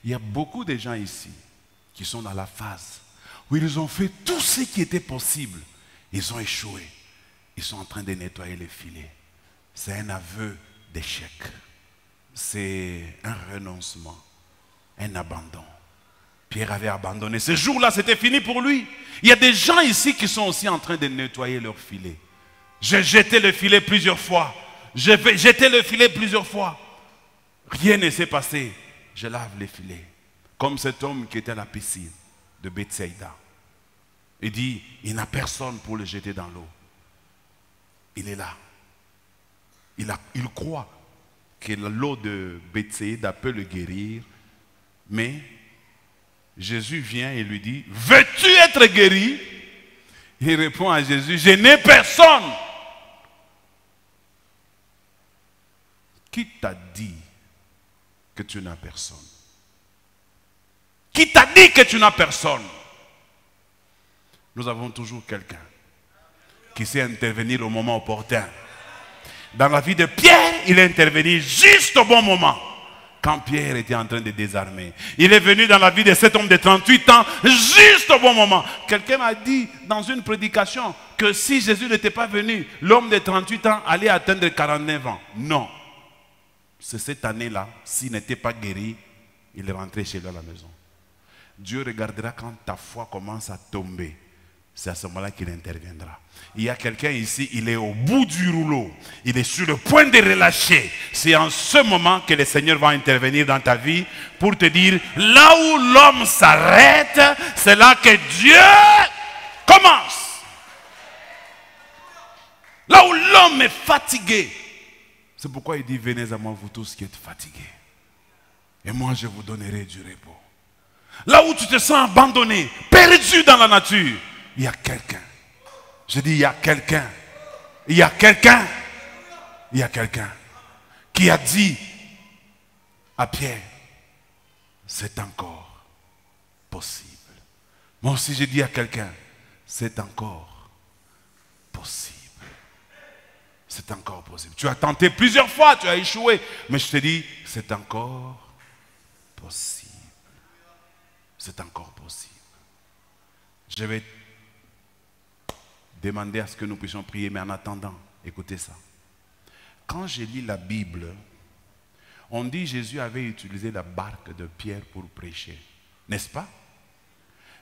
Il y a beaucoup de gens ici qui sont dans la phase où ils ont fait tout ce qui était possible. Ils ont échoué. Ils sont en train de nettoyer les filets. C'est un aveu d'échec. C'est un renoncement, un abandon. Pierre avait abandonné. Ce jour-là, c'était fini pour lui. Il y a des gens ici qui sont aussi en train de nettoyer leurs filets. J'ai jeté le filet plusieurs fois. J'ai jeté le filet plusieurs fois. Rien ne s'est passé. Je lave les filets. Comme cet homme qui était à la piscine de Bethsaïda. Il dit, il n'a personne pour le jeter dans l'eau. Il est là. Il croit que l'eau de Bethsaïda peut le guérir. Mais Jésus vient et lui dit, veux-tu être guéri? Il répond à Jésus, je n'ai personne. Qui t'a dit que tu n'as personne? Qui t'a dit que tu n'as personne? Nous avons toujours quelqu'un qui sait intervenir au moment opportun. Dans la vie de Pierre, il est intervenu juste au bon moment. Quand Pierre était en train de désarmer. Il est venu dans la vie de cet homme de 38 ans, juste au bon moment. Quelqu'un a dit dans une prédication que si Jésus n'était pas venu, l'homme de 38 ans allait atteindre 49 ans. Non. C'est cette année-là, s'il n'était pas guéri, il est rentré chez lui à la maison. Dieu regardera quand ta foi commence à tomber. C'est à ce moment-là qu'il interviendra. Il y a quelqu'un ici, il est au bout du rouleau. Il est sur le point de relâcher. C'est en ce moment que le Seigneur va intervenir dans ta vie pour te dire, là où l'homme s'arrête, c'est là que Dieu commence. Là où l'homme est fatigué. C'est pourquoi il dit, venez à moi vous tous qui êtes fatigués. Et moi je vous donnerai du repos. Là où tu te sens abandonné, perdu dans la nature, il y a quelqu'un. Je dis, il y a quelqu'un. Il y a quelqu'un. Il y a quelqu'un qui a dit à Pierre, c'est encore possible. Moi aussi, je dis à quelqu'un, c'est encore possible. C'est encore possible. Tu as tenté plusieurs fois, tu as échoué. Mais je te dis, c'est encore possible. C'est encore possible. Je vais demander à ce que nous puissions prier, mais en attendant, écoutez ça. Quand je lis la Bible, on dit que Jésus avait utilisé la barque de Pierre pour prêcher. N'est-ce pas?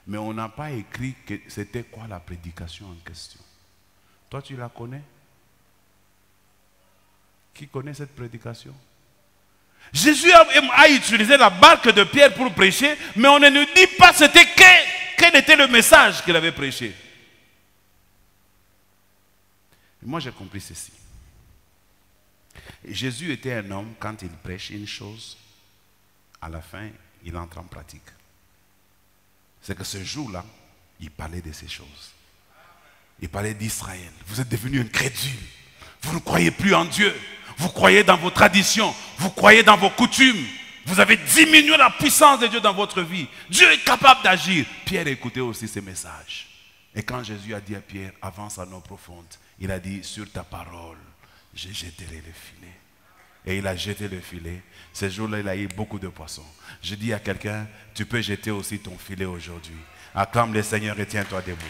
Mais on n'a pas écrit que c'était quoi la prédication en question. Toi, tu la connais? Qui connaît cette prédication? Jésus a utilisé la barque de Pierre pour prêcher, mais on ne nous dit pas c'était quel était le message qu'il avait prêché. Moi, j'ai compris ceci. Jésus était un homme, quand il prêche une chose, à la fin, il entre en pratique. C'est que ce jour-là, il parlait de ces choses. Il parlait d'Israël. Vous êtes devenus incrédules. Vous ne croyez plus en Dieu. Vous croyez dans vos traditions. Vous croyez dans vos coutumes. Vous avez diminué la puissance de Dieu dans votre vie. Dieu est capable d'agir. Pierre écoutait aussi ces messages. Et quand Jésus a dit à Pierre, avance à l'eau profonde, il a dit, sur ta parole, je jetterai le filet. Et il a jeté le filet. Ce jour-là, il a eu beaucoup de poissons. Je dis à quelqu'un, tu peux jeter aussi ton filet aujourd'hui. Acclame le Seigneur et tiens-toi debout.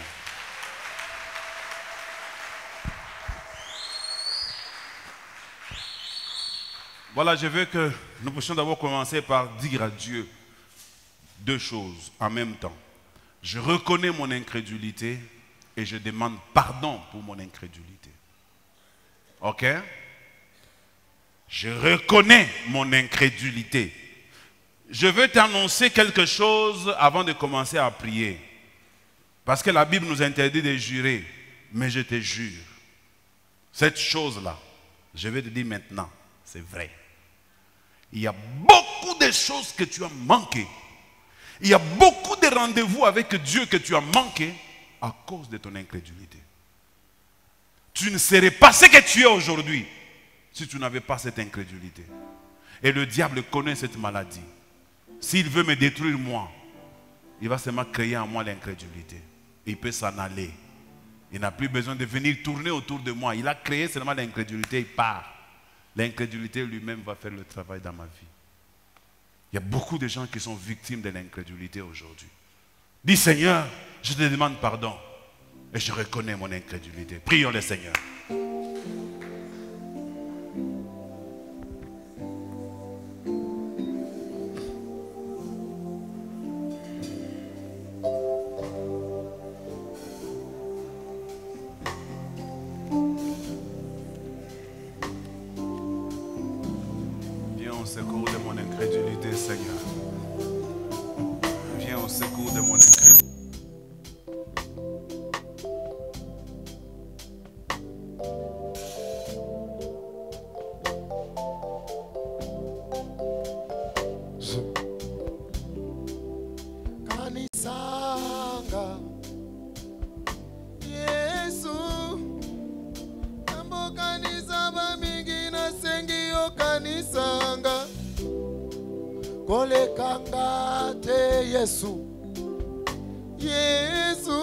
Voilà, je veux que nous puissions d'abord commencer par dire à Dieu deux choses en même temps. Je reconnais mon incrédulité et je demande pardon pour mon incrédulité. Ok? Je reconnais mon incrédulité. Je veux t'annoncer quelque chose avant de commencer à prier. Parce que la Bible nous interdit de jurer. Mais je te jure, cette chose-là, je vais te dire maintenant, c'est vrai. Il y a beaucoup de choses que tu as manquées. Il y a beaucoup de rendez-vous avec Dieu que tu as manqué à cause de ton incrédulité. Tu ne serais pas ce que tu es aujourd'hui si tu n'avais pas cette incrédulité. Et le diable connaît cette maladie. S'il veut me détruire moi, il va seulement créer en moi l'incrédulité. Il peut s'en aller. Il n'a plus besoin de venir tourner autour de moi. Il a créé seulement l'incrédulité, il part. L'incrédulité lui-même va faire le travail dans ma vie. Il y a beaucoup de gens qui sont victimes de l'incrédulité aujourd'hui. Dis Seigneur, je te demande pardon. Et je reconnais mon incrédulité. Prions le Seigneur. Viens au secours de mon incrédulité, Seigneur. Viens au secours de mon incrédulité. Kanisanga Yesu Ambo kanisa bamingi na sengi yo kanisanga Kole kanga te Yesu Yesu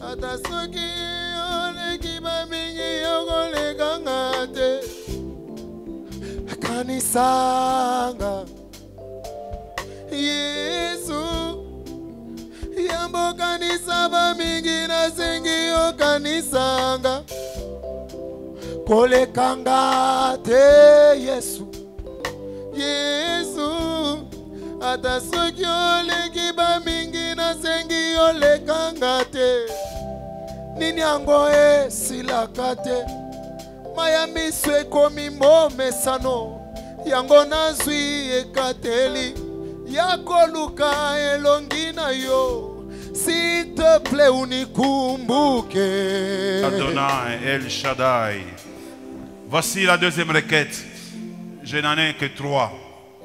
Atasoki ole kiba mingi yo kole kanga te Kanisanga Yesu Yambo kanisa bamingi na sengi yo kanisanga Kole kanga te Yesu Yesu Atasoki ole kiba mingi na sengi yo le kanga te Nini yango silaka te Mayambi swe komi mo mesano Yango nazwi ekateli Yako luka elongi na yo S'il te plaît unikumbuke Adonai, El Shaddai. Voici la deuxième requête. Je n'en ai que 3.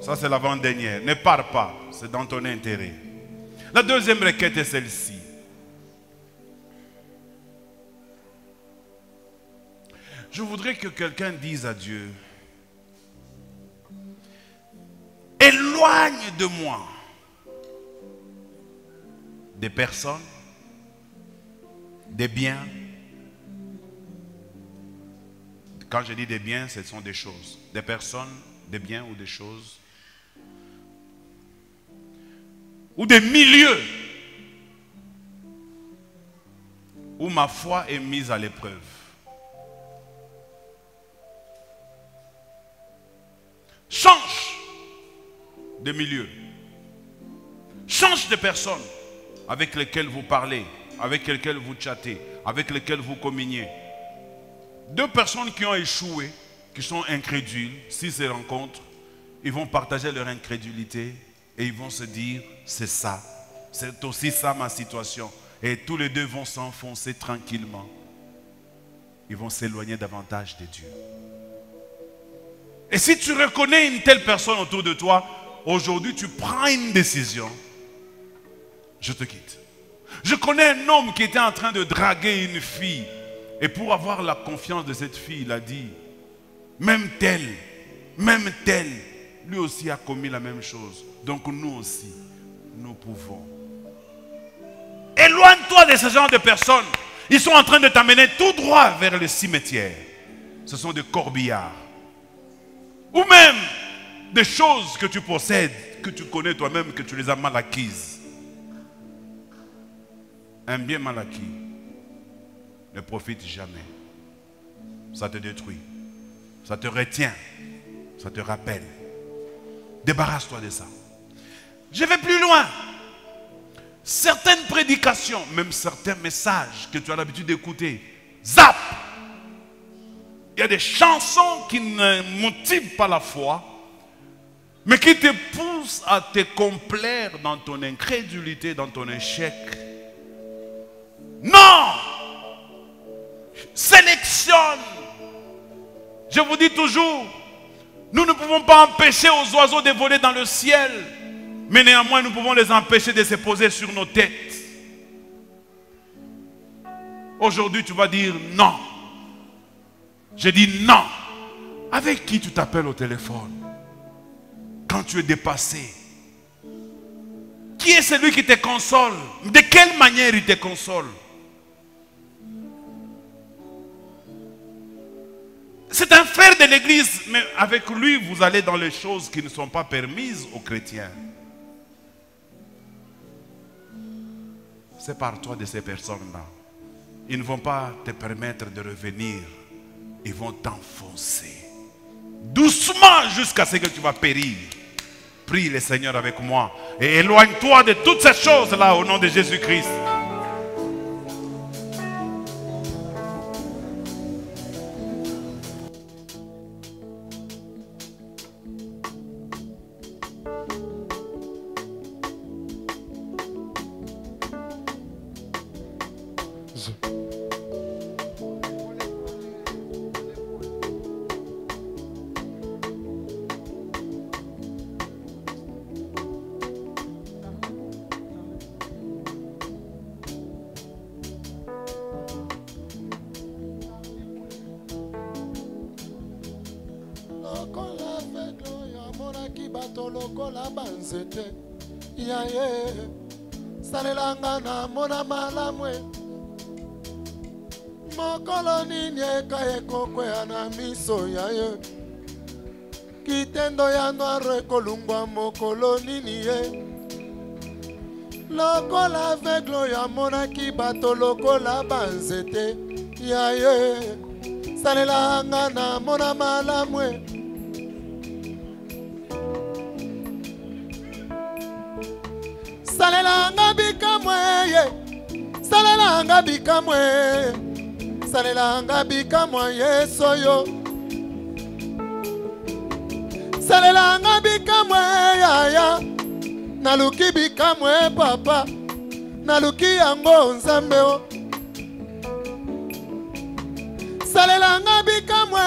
Ça c'est l'avant-dernière. Ne pars pas, c'est dans ton intérêt. La deuxième requête est celle-ci. Je voudrais que quelqu'un dise à Dieu: éloigne de moi des personnes, des biens. Quand je dis des biens, ce sont des choses. Des personnes, des biens ou des choses. Ou des milieux où ma foi est mise à l'épreuve. Change de milieu. Change de personnes avec lesquelles vous parlez, avec lesquelles vous chattez, avec lesquelles vous communiez. 2 personnes qui ont échoué, qui sont incrédules, s'ils se rencontrent, ils vont partager leur incrédulité et ils vont se dire: c'est ça, c'est aussi ça ma situation. Et tous les deux vont s'enfoncer tranquillement. Ils vont s'éloigner davantage de Dieu. Et si tu reconnais une telle personne autour de toi, aujourd'hui tu prends une décision. Je te quitte. Je connais un homme qui était en train de draguer une fille. Et pour avoir la confiance de cette fille, il a dit: même tel, lui aussi a commis la même chose. Donc nous aussi, nous pouvons. Éloigne-toi de ce genre de personnes. Ils sont en train de t'amener tout droit vers le cimetière. Ce sont des corbillards. Ou même des choses que tu possèdes, que tu connais toi-même, que tu les as mal acquises. Un bien mal acquis ne profite jamais. Ça te détruit. Ça te retient. Ça te rappelle. Débarrasse-toi de ça. Je vais plus loin. certaines prédications, même certains messages que tu as l'habitude d'écouter, zap! Il y a des chansons qui ne motivent pas la foi, mais qui te poussent à te complaire dans ton incrédulité, dans ton échec. Non! Sélectionne! Je vous dis toujours, nous ne pouvons pas empêcher aux oiseaux de voler dans le ciel, mais néanmoins nous pouvons les empêcher de se poser sur nos têtes. Aujourd'hui tu vas dire non. Je dis non. Avec qui tu t'appelles au téléphone quand tu es dépassé? Qui est celui qui te console? De quelle manière il te console? C'est un frère de l'église, mais avec lui vous allez dans les choses qui ne sont pas permises aux chrétiens. Sépare-toi de ces personnes-là. Ils ne vont pas te permettre de revenir. Ils vont t'enfoncer doucement jusqu'à ce que tu vas périr. Prie le Seigneur avec moi et éloigne-toi de toutes ces choses-là au nom de Jésus-Christ. salelanga na mona malamwe mokolo nini eka ekokwea na miso ya ye kitendo ya noiro ekolungwa mokolo nini ye lokola aveugle ya monaki bato lokola banzete ya ye salelanga na mona malamwe salelanga bikamwe ye salelanga bikamwe salelanga bikamwe yeso yo salelanga bikamwe yaya naluki bikamwe papa naluki yango nzambe o salelanga bikamwe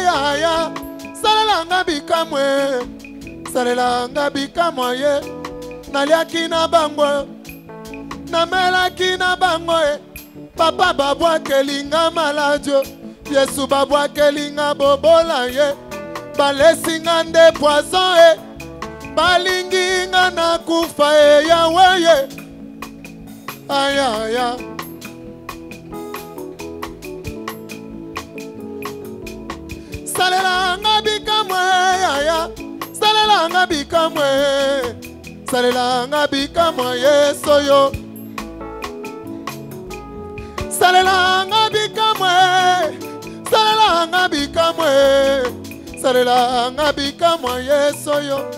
yaya salelanga bikamwe salelanga bikamwe ye naliaki na bango namelaki na bango papa babwakelinga maladio yesu babwakelinga bobola ye balesinga nde poison balinginga na kufa yawe ye ayaya salelanga bikamwe yaya salelanga bikamwe salelanga bikamwe yeso yo salelanga bikamwe salelanga bikamwe salelanga bikamwe yeso yo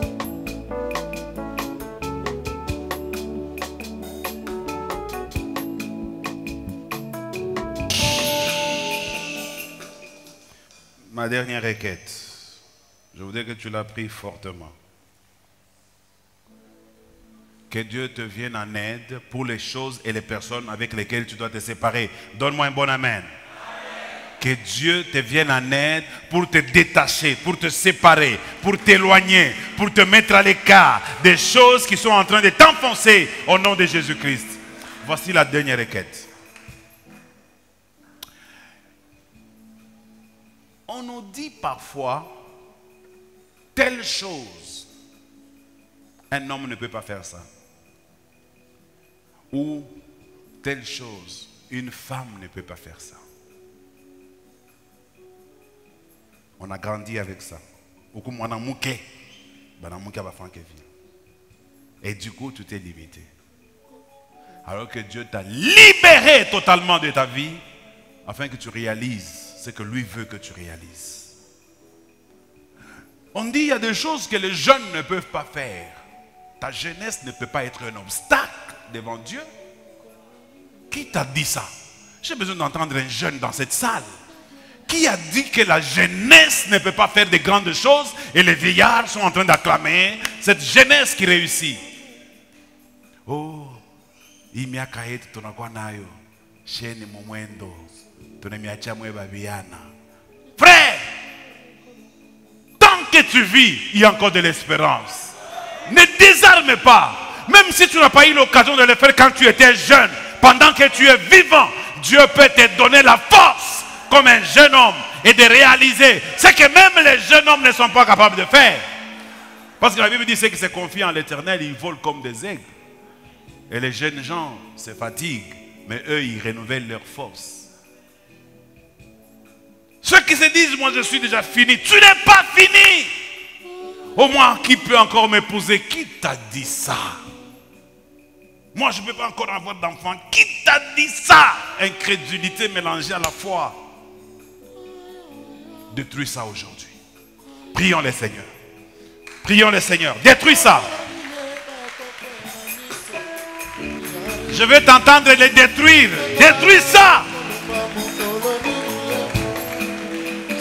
Ma dernière requête, je voudrais que tu la pries fortement. Que Dieu te vienne en aide pour les choses et les personnes avec lesquelles tu dois te séparer. Donne-moi un bon amen. Que Dieu te vienne en aide pour te détacher, pour te séparer, pour t'éloigner, pour te mettre à l'écart des choses qui sont en train de t'enfoncer au nom de Jésus-Christ. Voici la dernière requête. On nous dit parfois, telle chose, un homme ne peut pas faire ça. Ou telle chose, une femme ne peut pas faire ça. On a grandi avec ça. Et du coup, tu t'es limité. Alors que Dieu t'a libéré totalement de ta vie, afin que tu réalises ce que lui veut que tu réalises. On dit qu'il y a des choses que les jeunes ne peuvent pas faire. Ta jeunesse ne peut pas être un obstacle devant Dieu. Qui t'a dit ça? J'ai besoin d'entendre un jeune dans cette salle. Qui a dit que la jeunesse ne peut pas faire de grandes choses et les vieillards sont en train d'acclamer cette jeunesse qui réussit? Oh, imiaka yetu tunakuwa nayo sheni mumwendo tunemiacha mweba viana. Frère, tant que tu vis, il y a encore de l'espérance. Ne désarme pas. Même si tu n'as pas eu l'occasion de le faire quand tu étais jeune, pendant que tu es vivant, Dieu peut te donner la force comme un jeune homme et de réaliser ce que même les jeunes hommes ne sont pas capables de faire. Parce que la Bible dit ceux qui se confient en l'Éternel, ils volent comme des aigles. Et les jeunes gens se fatiguent, mais eux, ils renouvellent leur force. Ceux qui se disent, moi je suis déjà fini, tu n'es pas fini. Au moins, qui peut encore m'épouser? Qui t'a dit ça? Moi, je ne peux pas encore avoir d'enfant. Qui t'a dit ça? Incrédulité mélangée à la foi. Détruis ça aujourd'hui. Prions le Seigneur. Prions le Seigneur. Détruis ça. Je veux t'entendre les détruire. Détruis ça.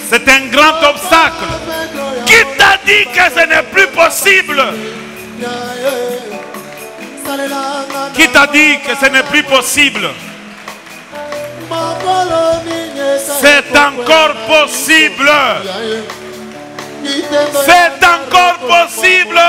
C'est un grand obstacle. Qui t'a dit que ce n'est plus possible? Qui t'a dit que ce n'est plus possible? C'est encore possible. C'est encore possible.